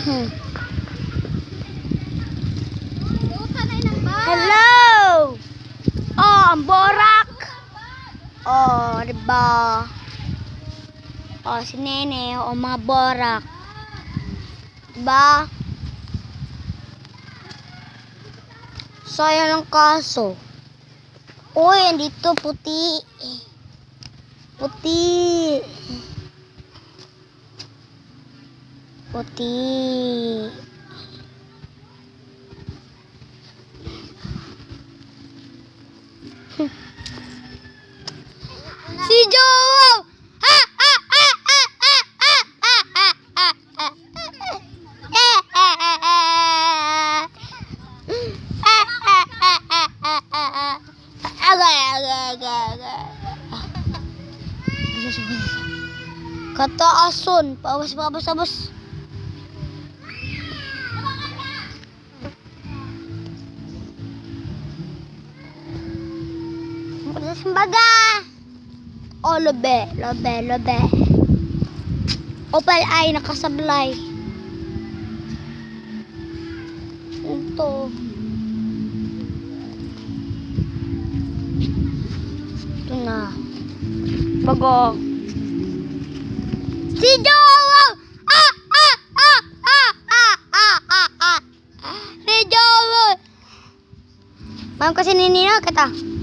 Hello! Oh, ang borak! Oh, diba? Oh, si Nene, oh, mga borak. Diba? Sayang ang kaso. Uy, andito puti. Puti. Puti. Si Joe! Ha! Ha! Ha! Ha! Ha! Ha! Ha! Ha! Ha! Ha! Kataason, pawas. Simbaga. Oh, lobe. Opal ay nakasablay. Ito. Ito na. Bago. Si Joe! Si Joe! Ma'am kasi ninino kita.